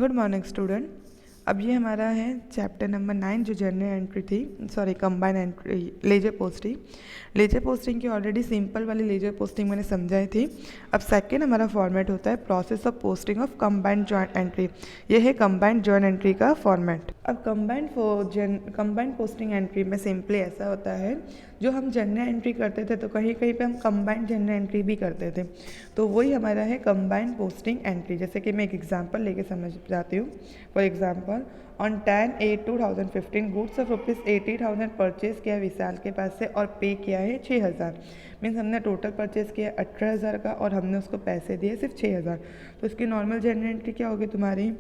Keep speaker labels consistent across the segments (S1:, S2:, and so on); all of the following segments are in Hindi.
S1: Good morning student. अब ये हमारा है चैप्टर नंबर 9 जो जनरल एंट्री थी, sorry combine entry, ledger posting. Ledger posting की ऑलरेडी सिंपल वाली लेजर पोस्टिंग मैंने समझाई थी। अब सेकेंड हमारा फॉर्मेट होता है process of posting of combined joint entry. ये है कंबाइंड जॉइंट एंट्री का फॉर्मेट। अब कंबाइंड पोस्टिंग एंट्री में सिंपली ऐसा होता है, जो हम जनरल एंट्री करते थे तो कहीं कहीं पे हम कंबाइंड जनरल एंट्री भी करते थे, तो वही हमारा है कंबाइंड पोस्टिंग एंट्री। जैसे कि मैं एक एग्जांपल लेके समझ जाती हूँ। For example, on 10/8/2015 goods of ₹80,000 purchase किया विशाल के पास से और पे किया है 6,000। मीन्स हमने टोटल परचेज किया 18,000 का और हमने उसको पैसे दिए सिर्फ 6,000। तो इसकी नॉर्मल जनरल एंट्री क्या होगी तुम्हारी?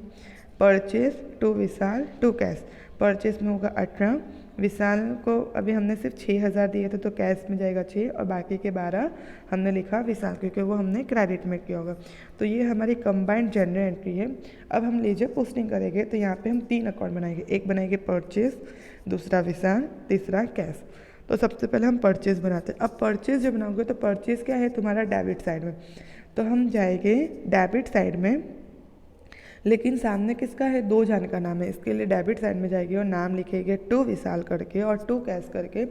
S1: Purchase to Vishal to cash. Purchase में होगा 18, विशाल को अभी हमने सिर्फ 6,000 दिए थे तो कैश में जाएगा 6 और बाकी के 12 हमने लिखा विशाल, क्योंकि वो हमने क्रेडिट में किया होगा। तो ये हमारी कंबाइंड जनरल एंट्री है। अब हम लेजर पोस्टिंग करेंगे तो यहाँ पे हम 3 अकाउंट बनाएंगे। एक बनाएंगे परचेज, दूसरा विशाल, तीसरा कैश। तो सबसे पहले हम परचेज बनाते हैं। अब परचेज जो बनाओगे तो परचेज क्या है तुम्हारा डेबिट साइड में, तो हम जाएंगे डेबिट साइड में, लेकिन सामने किसका है? 2 जन का नाम है, इसके लिए डेबिट साइड में जाएगी और नाम लिखेंगे टू विशाल करके और टू कैश करके।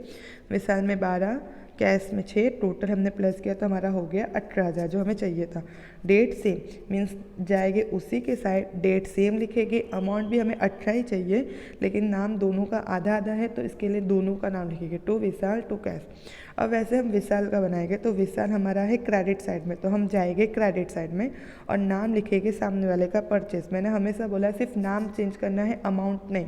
S1: विशाल में 12, कैश में 6, टोटल हमने प्लस किया तो हमारा हो गया 18,000 जो हमें चाहिए था। डेट सेम मीन्स जाएंगे उसी के साइड, डेट सेम लिखेंगे। अमाउंट भी हमें 18 ही चाहिए, लेकिन नाम दोनों का आधा आधा है तो इसके लिए दोनों का नाम लिखेंगे, टू विशाल टू कैश। अब वैसे हम विशाल का बनाएंगे तो विशाल हमारा है क्रेडिट साइड में, तो हम जाएंगे क्रेडिट साइड में और नाम लिखेंगे सामने वाले का परचेज। मैंने हमेशा बोला सिर्फ नाम चेंज करना है, अमाउंट नहीं।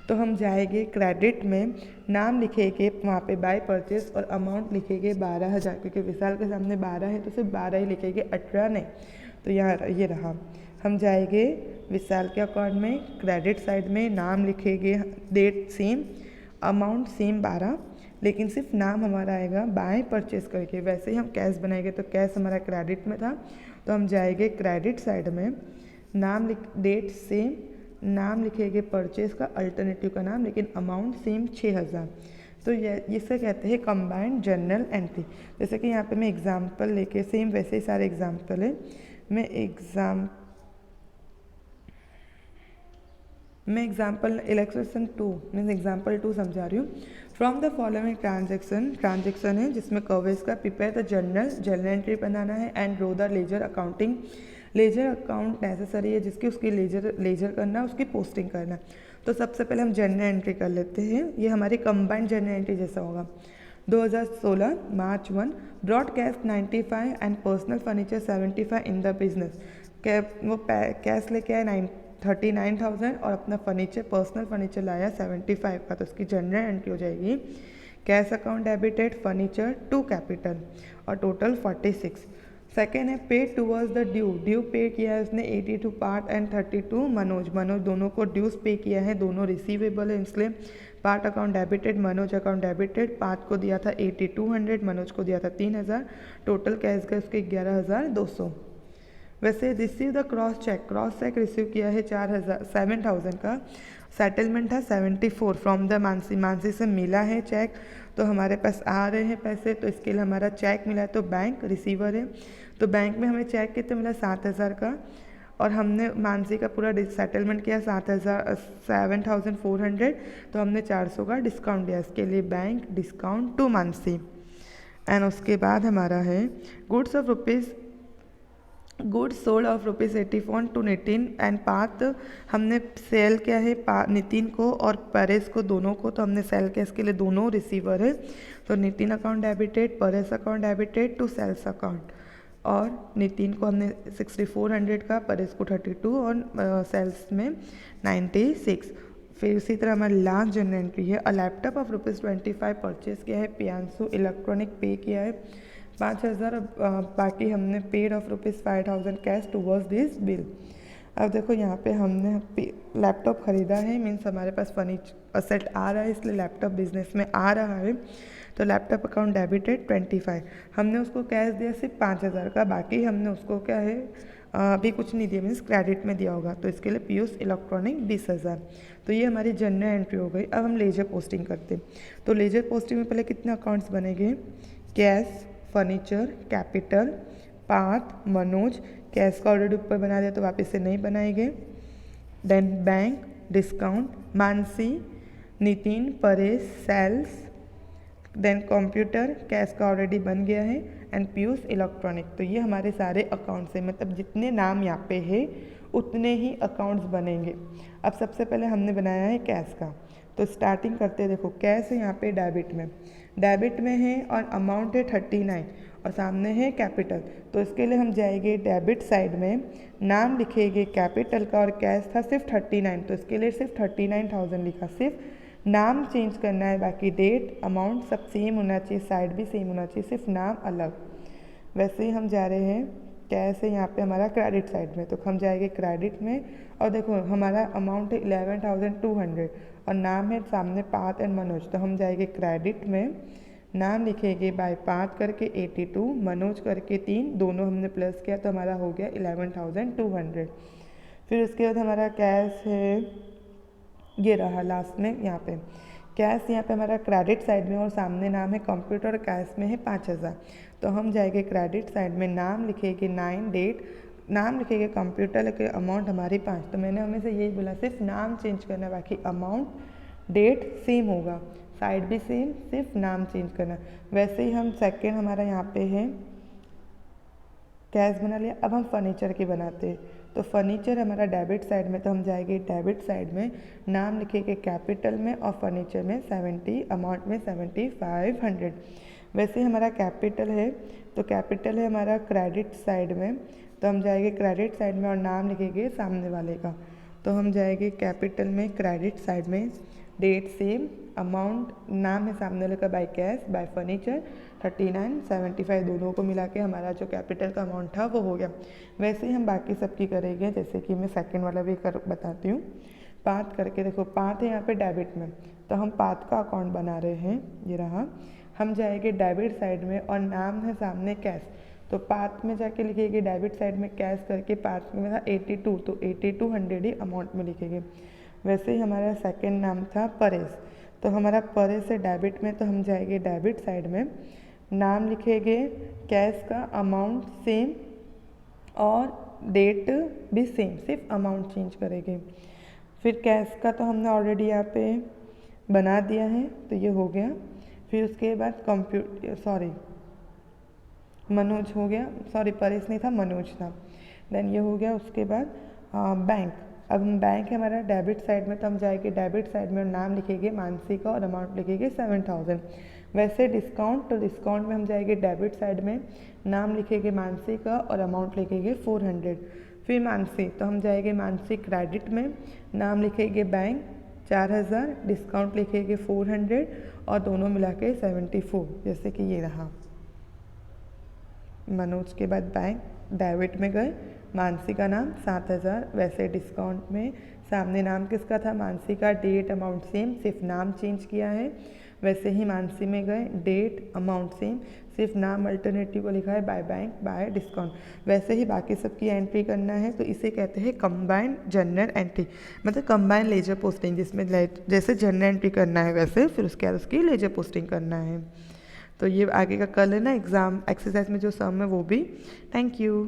S1: तो हम जाएंगे क्रेडिट में, नाम लिखेंगे वहाँ पे बाय परचेज और अमाउंट लिखेंगे 12,000, क्योंकि विशाल के सामने 12 है तो सिर्फ 12 ही लिखेंगे, 18 नहीं। तो यहाँ ये रहा। हम जाएंगे विशाल के अकाउंट में, क्रेडिट साइड में नाम लिखेंगे, डेट सेम, अमाउंट सेम 12, लेकिन सिर्फ नाम हमारा आएगा बाय परचेज करके। वैसे ही हम कैश बनाएंगे तो कैश हमारा क्रेडिट में था, तो हम जाएंगे क्रेडिट साइड में, नाम डेट सेम, नाम लिखेंगे परचेज का अल्टरनेटिव का नाम, लेकिन अमाउंट सेम 6,000। तो ये इसे कहते हैं कंबाइंड जर्नल एंट्री। जैसे कि यहाँ पे मैं एग्जांपल लेके, सेम वैसे ही सारे एग्जांपल है, मैं एग्जाम्पल इलेक्ट्रेशन 2 मीन्स एग्जाम्पल 2 समझा रही हूँ। फ्रॉम द फॉलोइंग ट्रांजेक्शन है जिसमें कवरेज का प्रिपेयर द जर्नल एंट्री बनाना है and draw the ledger accounting. Ledger account necessary है जिसकी उसकी लेजर करना है, उसकी पोस्टिंग करना है। तो सबसे पहले हम जर्नल एंट्री कर लेते हैं। ये हमारी कंबाइंड जर्नल एंट्री जैसा होगा। 2016 March 1 brought cash 95 and personal furniture 75 in the business. वो कैश लेके आए 39,000 और अपना फर्नीचर, पर्सनल फर्नीचर लाया 75 का, तो उसकी जनरल एंट्री हो जाएगी cash account debited furniture to capital और टोटल 46। सेकेंड है पे टूवर्ड्स द ड्यू पे किया है उसने 82 पार्ट एंड 32 मनोज दोनों को ड्यूज पे किया है, दोनों रिसीवेबल है, इसलिए part account debited, Manoj account debited. Part को दिया था 8200, मनोज को दिया था 3,000, टोटल कैश गए उसके 11,200। वैसे receive the cross check receive किया है 7,000 का, सेटलमेंट था 74 फ्रॉम द मानसी से मिला है चेक, तो हमारे पास आ रहे हैं पैसे, तो इसके लिए हमारा चेक मिला है, तो बैंक रिसीवर है। तो बैंक में हमें चेक कितना मिला? 7,000 का, और हमने मानसी का पूरा सेटलमेंट किया 7,400, तो हमने 400 का डिस्काउंट दिया, इसके लिए bank discount to Mansi. And उसके बाद हमारा है goods sold of ₹84 to Nitin and Parth. हमने सेल किया है नितिन को और परेश को, दोनों को, तो हमने सेल किया, इसके लिए दोनों रिसीवर है, तो Nitin account debited, Paresh account debited to sales account. और नितिन को हमने 6,400 का, परेश को 32 और सेल्स में 96। फिर इसी तरह हमारी लास्ट जनरल एंट्री है, अ लैपटॉप ऑफ ₹25 परचेज किया है, पियांशु इलेक्ट्रॉनिक पे किया है 5,000, बाकी हमने paid of ₹5,000 cash towards this bill. अब देखो यहाँ पे हमने लैपटॉप ख़रीदा है, मीन्स हमारे पास फर्नीचर सेट आ रहा है, इसलिए लैपटॉप बिजनेस में आ रहा है, तो लैपटॉप अकाउंट डेबिटेड 25। हमने उसको कैश दिया सिर्फ 5,000 का, बाकी हमने उसको क्या है अभी कुछ नहीं दिया, मीन्स क्रेडिट में दिया होगा, तो इसके लिए पीयूष इलेक्ट्रॉनिक 20,000। तो ये हमारी जनरल एंट्री हो गई। अब हम लेजर पोस्टिंग करते हैं। तो लेजर पोस्टिंग में पहले कितने अकाउंट्स बनेंगे? Cash, furniture, capital, Parth, Manoj. Cash का ऑलरेडी ऊपर बना दिया तो वापस से नहीं बनाएंगे। Then bank discount, Mansi, Nitin, Paresh sales, then computer cash का ऑलरेडी बन गया है, एंड पीयूष इलेक्ट्रॉनिक। तो ये हमारे सारे अकाउंट्स हैं, मतलब जितने नाम यहाँ पे है उतने ही अकाउंट्स बनेंगे। अब सबसे पहले हमने बनाया है कैश का, तो स्टार्टिंग करते हैं। देखो कैश है यहाँ पे डेबिट में है और अमाउंट है 39 और सामने है कैपिटल। तो इसके लिए हम जाएंगे डेबिट साइड में, नाम लिखेंगे कैपिटल का और कैश था सिर्फ 39, तो इसके लिए सिर्फ 39,000 लिखा। सिर्फ नाम चेंज करना है, बाकी डेट अमाउंट सब सेम होना चाहिए, साइड भी सेम होना चाहिए, सिर्फ नाम अलग। वैसे ही हम जा रहे हैं कैश है यहाँ पे हमारा क्रेडिट साइड में, तो हम जाएंगे क्रेडिट में और देखो हमारा अमाउंट है 11,200 और नाम है सामने पार्थ एंड मनोज। तो हम जाएंगे क्रेडिट में, नाम लिखेंगे बाय पार्थ करके 82, मनोज करके 3, दोनों हमने प्लस किया तो हमारा हो गया 11,200। फिर उसके बाद हमारा कैश है ये रहा लास्ट में यहाँ पे कैश, यहाँ पे हमारा क्रेडिट साइड में और सामने नाम है कंप्यूटर और कैश में है 5,000। तो हम जाएंगे क्रेडिट साइड में, नाम लिखेंगे 9, डेट नाम लिखेंगे कंप्यूटर के, अमाउंट हमारी 5। तो मैंने हमें से यही बोला सिर्फ नाम चेंज करना, बाकी अमाउंट डेट सेम होगा, साइड भी सेम, सिर्फ नाम चेंज करना। वैसे ही हम सेकेंड हमारा यहाँ पे है कैश बना लिया। अब हम फर्नीचर की बनाते हैं, तो फर्नीचर हमारा डेबिट साइड में, तो हम जाएंगे डेबिट साइड में, नाम लिखेंगे कैपिटल में और फर्नीचर में 70, अमाउंट में 7,500। वैसे हमारा कैपिटल है, तो कैपिटल है हमारा क्रेडिट साइड में, तो हम जाएंगे क्रेडिट साइड में और नाम लिखेंगे सामने वाले का। तो हम जाएंगे कैपिटल में क्रेडिट साइड में, डेट सेम, अमाउंट नाम है सामने वाले का बाय कैश, बाय फर्नीचर 39, 75 दोनों को मिला के हमारा जो कैपिटल का अमाउंट था वो हो गया। वैसे ही हम बाकी सब की करेंगे, जैसे कि मैं सेकंड वाला भी बताती हूँ। पार्थ करके देखो पार्थ है यहाँ पे डेबिट में, तो हम पार्थ का अकाउंट बना रहे हैं, ये रहा। हम जाएंगे डेबिट साइड में और नाम है सामने कैश, तो पार्थ में जाके लिखेंगे डेबिट साइड में कैश करके, पार्थ में था 82, तो 8200 ही अमाउंट में लिखेंगे। वैसे ही हमारा सेकंड नाम था परेश, तो हमारा परेश है डेबिट में, तो हम जाएंगे डेबिट साइड में, नाम लिखेंगे कैश का, अमाउंट सेम और डेट भी सेम, सिर्फ अमाउंट चेंज करेंगे। फिर कैश का तो हमने ऑलरेडी यहाँ पे बना दिया है, तो ये हो गया। फिर उसके बाद मनोज हो गया, परेश नहीं था मनोज था, देन ये हो गया। उसके बाद बैंक, अब हम बैंक है हमारा डेबिट साइड में, तो हम जाएंगे डेबिट साइड में और नाम लिखेंगे मानसी का और अमाउंट लिखेंगे 7,000। वैसे डिस्काउंट, तो डिस्काउंट में हम जाएंगे डेबिट साइड में, नाम लिखेंगे मानसी का और अमाउंट लिखेंगे 400। फिर मानसी, तो हम जाएंगे मानसी क्रेडिट में, नाम लिखेंगे बैंक 4,000, डिस्काउंट लिखेंगे 400 और दोनों मिला के 74, जैसे कि ये रहा। मनोज के बाद बैंक डेबिट में गए, मानसी का नाम 7,000, वैसे डिस्काउंट में सामने नाम किसका था, मानसी का, डेट अमाउंट सेम, सिर्फ नाम चेंज किया है। वैसे ही मानसी में गए, डेट अमाउंट सेम, सिर्फ नाम अल्टरनेटिव को लिखा है बाय बैंक बाय डिस्काउंट। वैसे ही बाकी सब की एंट्री करना है, तो इसे कहते हैं कंबाइंड जर्नल एंट्री, मतलब कंबाइंड लेजर पोस्टिंग, जिसमें जैसे जर्नल एंट्री करना है वैसे फिर उसके बाद उसकी लेजर पोस्टिंग करना है। तो ये आगे का कल है ना एग्ज़ाम एक्सरसाइज में जो सम है वो भी। Thank you.